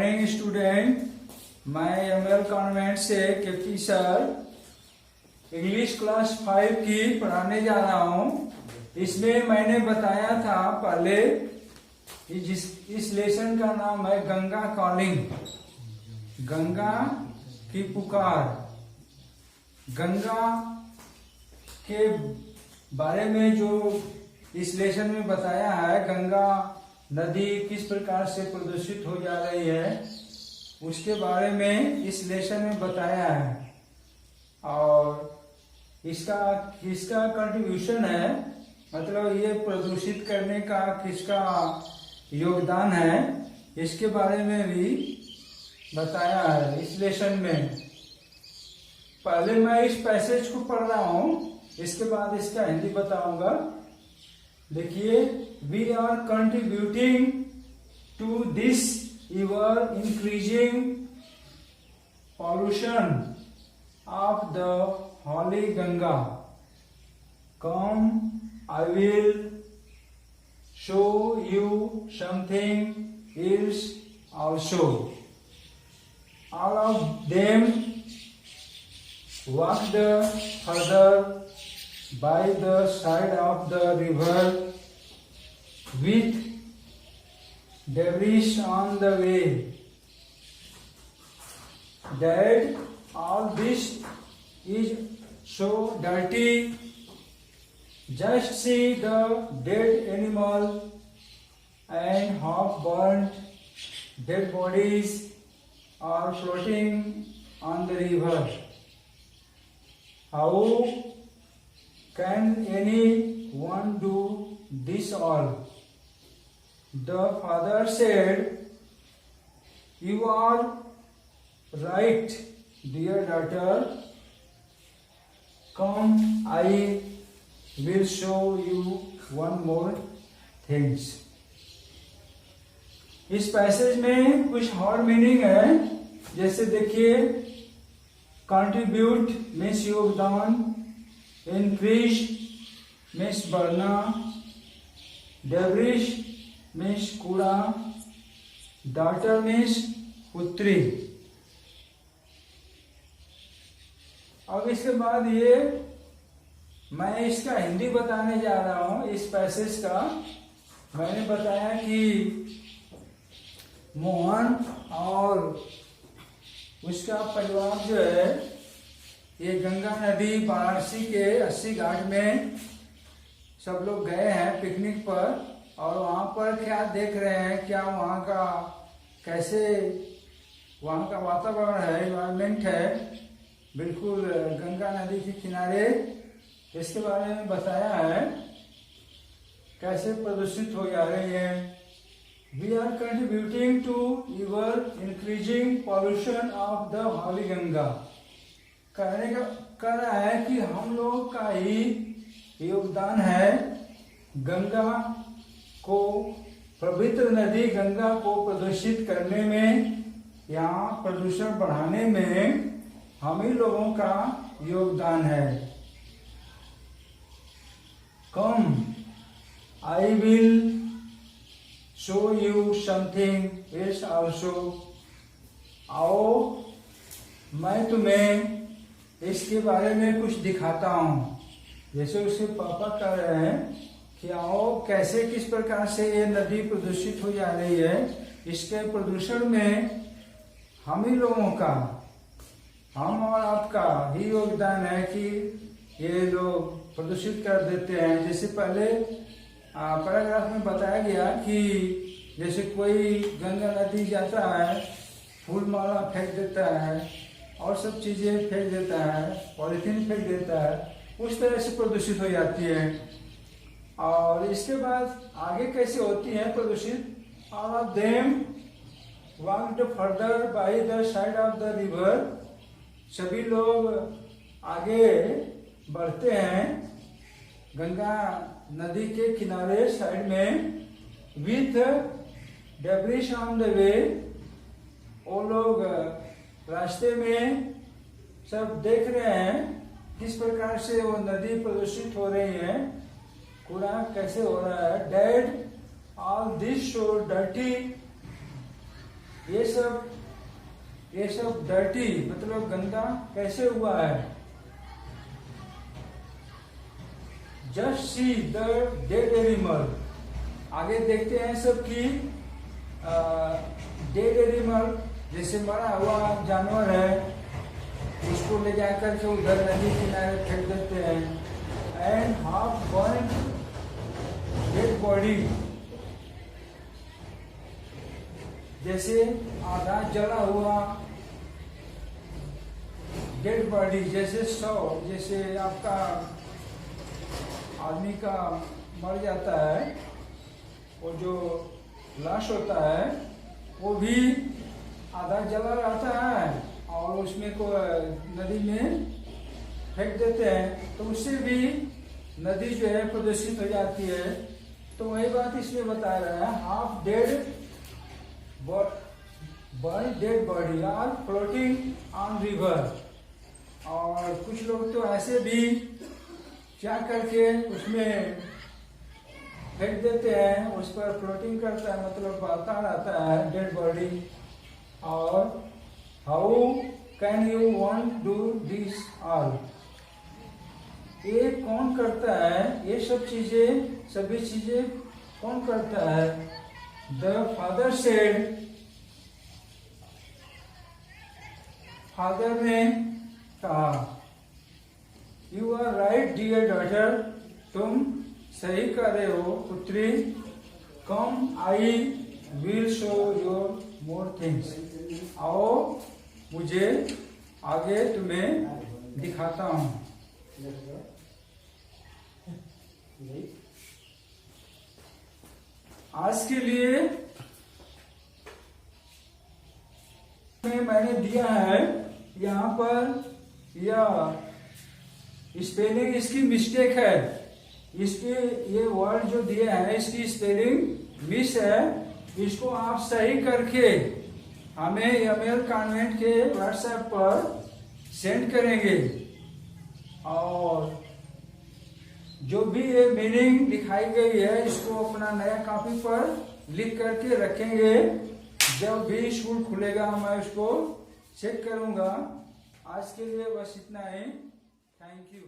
Morning student. मैं ML convent से KP sir English class 5 की पढ़ाने जा रहा हूँ। इसमें मैंने बताया था पहले इस लेसन का नाम है गंगा कॉलिंग, गंगा की पुकार। गंगा के बारे में जो इस लेसन में बताया है, गंगा नदी किस प्रकार से प्रदूषित हो जा रही है उसके बारे में इस लेसन में बताया है। और इसका किसका कंट्रीब्यूशन है, मतलब ये प्रदूषित करने का किसका योगदान है, इसके बारे में भी बताया है इस लेसन में। पहले मैं इस पैसेज को पढ़ रहा हूँ, इसके बाद इसका हिंदी बताऊंगा। देखिए, we are contributing to this ever increasing pollution of the holy Ganga. Come, I will show you something else also. All of them walked further by the side of the river with debris on the way. Dad, all this is so dirty. Just see the dead animal and half-burnt dead bodies are floating on the river. How can anyone do this all? The father said, "You are right, dear daughter. Come, I will show you one more things." इस passage में कुछ और meaning है। जैसे देखिए, contribute means योगदान, increase means बढ़ना, डेब्रिश means कूड़ा, डॉटर मीन्स पुत्री। अब इसके बाद ये मैं इसका हिंदी बताने जा रहा हूं। इस पैसेज का मैंने बताया कि मोहन और उसका परिवार जो है, ये गंगा नदी वाराणसी के 80 घाट में सब लोग गए हैं पिकनिक पर। और वहाँ पर क्या देख रहे हैं, क्या वहाँ का कैसे वहाँ का वातावरण है, इन्वायरमेंट है, बिल्कुल गंगा नदी के किनारे। इसके बारे में बताया है कैसे प्रदूषित हो जा रही है। We are contributing to ever increasing pollution of the holy Ganga. कहने का कह रहा है कि हम लोग का ही योगदान है गंगा को, पवित्र नदी गंगा को प्रदूषित करने में, यहाँ प्रदूषण बढ़ाने में हम ही लोगों का योगदान है। Come, I will show you something else also. आओ, मैं तुम्हें इसके बारे में कुछ दिखाता हूँ। जैसे उसके पापा कह रहे हैं कि आओ, कैसे किस प्रकार से ये नदी प्रदूषित हो जा रही है। इसके प्रदूषण में हम ही लोगों का, हम और आपका ही योगदान है कि ये लोग प्रदूषित कर देते हैं। जैसे पहले पैराग्राफ में बताया गया कि जैसे कोई गंगा नदी जाता है, फूल माला फेंक देता है और सब चीजें फेंक देता है, पॉलिथीन फेंक देता है, उस तरह से प्रदूषित हो जाती है। और इसके बाद आगे कैसे होती है प्रदूषित। All of them walked further by the side of the river. सभी लोग आगे बढ़ते हैं गंगा नदी के किनारे, साइड में। With debris on the way, वो लोग रास्ते में सब देख रहे हैं किस प्रकार से वो नदी प्रदूषित हो रही है, कूड़ा कैसे हो रहा है। Dad, all this so dirty. ये सब डर्टी मतलब गंदा कैसे हुआ है। Just see the dead animal. आगे देखते हैं सब कि डेड एनिमल जैसे मरा हुआ जानवर है उसको ले जाकर के उधर नदी किनारे फेंक देते हैं। And half burn dead body, जैसे आधा जला हुआ डेड बॉडी, जैसे शव, जैसे आपका आदमी का मर जाता है और जो लाश होता है वो भी आधा जला रहता है और उसमें को नदी में फेंक देते हैं तो उससे भी नदी जो है प्रदूषित हो जाती है। तो वही बात इसमें बता रहा है, half dead burn dead body are floating on river. और कुछ लोग तो ऐसे भी क्या करके उसमें फेंक देते हैं, उस पर फ्लोटिंग करता है मतलब बहता रहता है डेड बॉडी। और how can you want do this all, ये कौन करता है, ये सब चीजें सभी चीजें कौन करता है। द फादर सेड, फादर ने कहा, you are right dear daughter, तुम सही कर रहे हो पुत्री। Come I will show your more things, आओ मुझे आगे तुम्हें दिखाता हूं। आज के लिए मैंने दिया है यहाँ पर, यह स्पेलिंग इसकी मिस्टेक है, इसके ये वर्ड जो दिया है इसकी स्पेलिंग मिस है। इसको आप सही करके हमें एमएल कॉन्वेंट के व्हाट्सएप पर सेंड करेंगे और जो भी ये मीनिंग दिखाई गई है इसको अपना नया कॉपी पर लिख करके रखेंगे। जब भी स्कूल खुलेगा मैं उसको चेक करूंगा। आज के लिए बस इतना ही। Thank you.